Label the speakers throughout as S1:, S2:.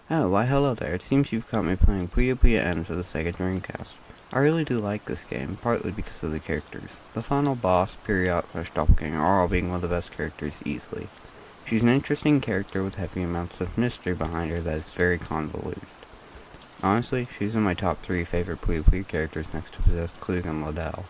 S1: Oh, why hello there. It seems you've caught me playing Puyo N for the Sega Dreamcast. I really do like this game, partly because of the characters. The final boss, Period/Doppelganger, are all being one of the best characters easily. She's an interesting character with heavy amounts of mystery behind her that is very convoluted. Honestly, she's in my top 3 favorite Puyo characters next to Possessed Klug and Liddell.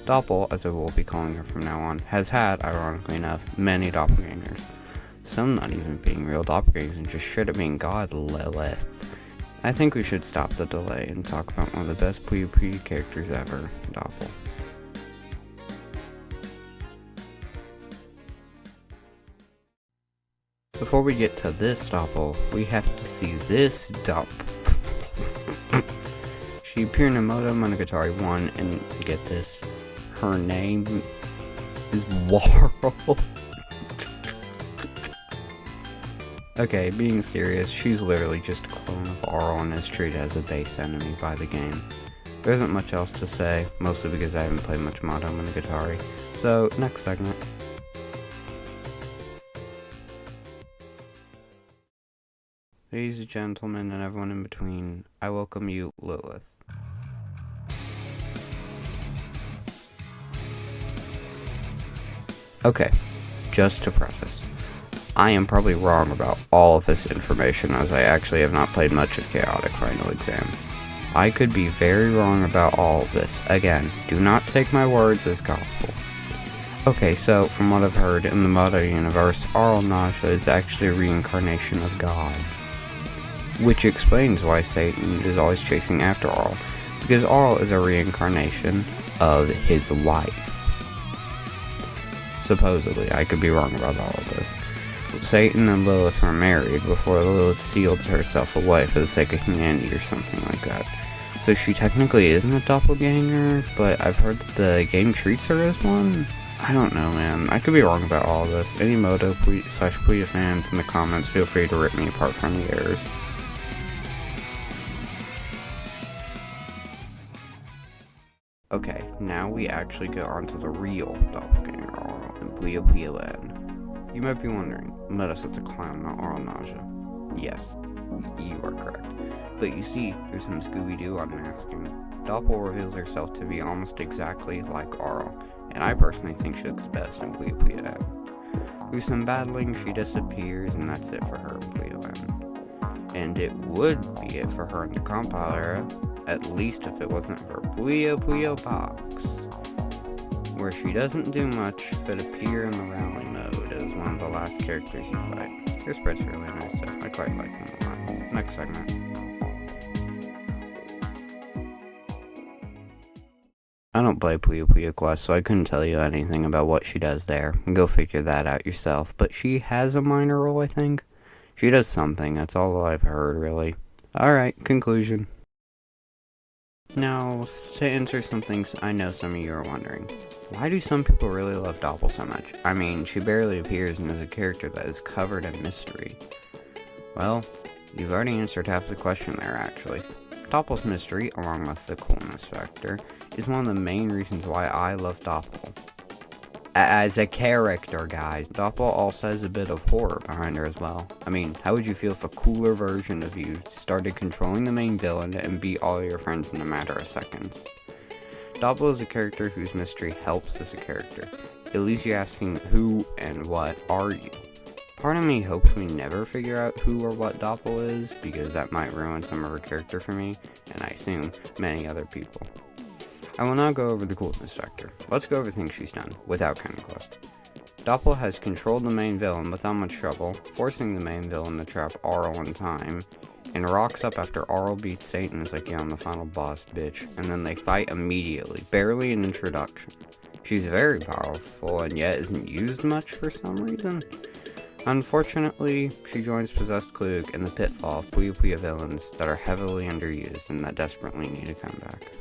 S1: Doppel, as I will be calling her from now on, has had, ironically enough, many doppelgangers. Some not even being real doppelgangers and just straight up being God Lilith. I think we should stop the delay and talk about one of the best Puyo characters ever, Doppel. Before we get to this Doppel, we have to see this Dopp. She appeared in Moto Monogatari 1, and get this, her name is Warl. Okay, being serious, she's literally just a clone of Arl and is treated as a base enemy by the game. There isn't much else to say, mostly because I haven't played much Moto Monogatari. So, next segment. Ladies and gentlemen and everyone in between, I welcome you, Lilith. Okay, just to preface, I am probably wrong about all of this information as I actually have not played much of Chaotic Final Exam. I could be very wrong about all of this. Again, do not take my words as gospel. Okay, so from what I've heard, in the Moto universe, Arl Naja is actually a reincarnation of God. Which explains why Satan is always chasing after Arl, because Arl is a reincarnation of his wife. Supposedly, I could be wrong about all of this. Satan and Lilith were married before Lilith sealed herself away for the sake of humanity or something like that. So she technically isn't a doppelganger, but I've heard that the game treats her as one? I don't know, man. I could be wrong about all of this. Any Moto/Puyo fans in the comments, feel free to rip me apart from the errors. Okay, now we actually get onto the real doppelganger Arl and Puyo N. You might be wondering, Medicet's a clown, not Arl Naja. Yes, you are correct. But you see, there's some Scooby-Doo unmasking. Doppel reveals herself to be almost exactly like Arl, and I personally think she looks best in Puyo N. Through some battling, she disappears, and that's it for her in Puyo N. And it would be it for her in the Compile era, at least if it wasn't for Puyo Box, where she doesn't do much but appear in the rally mode as one of the last characters you fight. Her spread's really nice though, I quite like them a lot. Next segment. I don't play Puyo Quest, so I couldn't tell you anything about what she does there. Go figure that out yourself, but she has a minor role, I think. She does something, that's all I've heard, really. Alright, conclusion. Now, to answer some things I know some of you are wondering. Why do some people really love Doppel so much? I mean, she barely appears and is a character that is covered in mystery. Well, you've already answered half the question there, actually. Doppel's mystery, along with the coolness factor, is one of the main reasons why I love Doppel. As a character, guys, Doppel also has a bit of horror behind her as well. I mean, how would you feel if a cooler version of you started controlling the main villain and beat all your friends in a matter of seconds? Doppel is a character whose mystery helps as a character. It leaves you asking who and what are you? Part of me hopes we never figure out who or what Doppel is, because that might ruin some of her character for me, and I assume many other people. I will now go over the coolness factor. Let's go over things she's done, without conquest. Doppel has controlled the main villain without much trouble, forcing the main villain to trap Arl in time, and rocks up after Arl beats Satan as like, yeah, I'm the final boss, bitch, and then they fight immediately, barely an introduction. She's very powerful, and yet isn't used much for some reason. Unfortunately, she joins Possessed Klug in the pitfall of Puyo villains that are heavily underused and that desperately need a comeback.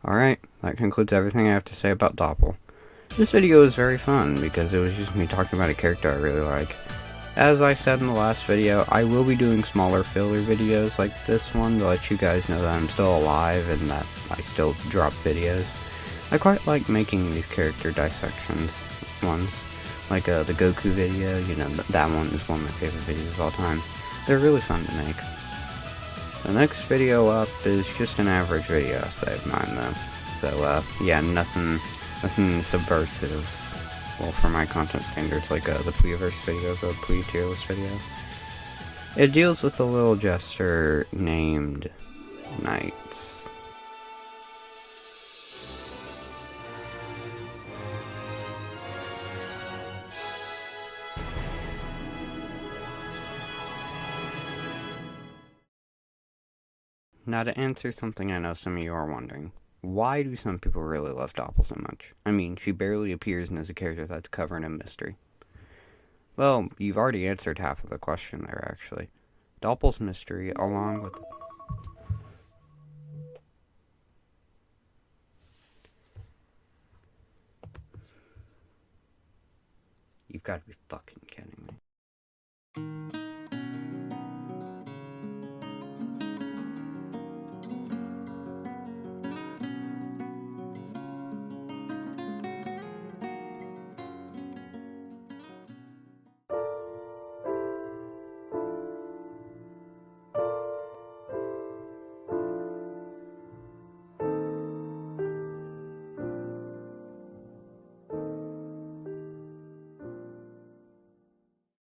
S1: Alright, that concludes everything I have to say about Doppel. This video was very fun because it was just me talking about a character I really like. As I said in the last video, I will be doing smaller filler videos like this one to let you guys know that I'm still alive and that I still drop videos. I quite like making these character dissections ones, like the Goku video, you know, that one is one of my favorite videos of all time. They're really fun to make. The next video up is just an average video essay of mine though, so yeah, nothing subversive. Well, for my content standards, like the Puyoverse video, the Puyo tier list video. It deals with a little jester named Knights. Now to answer something I know some of you are wondering. Why do some people really love Doppel so much? I mean, she barely appears and is a character that's covered in mystery. Well, you've already answered half of the question there, actually. Doppel's mystery, along with... You've got to be fucking kidding me.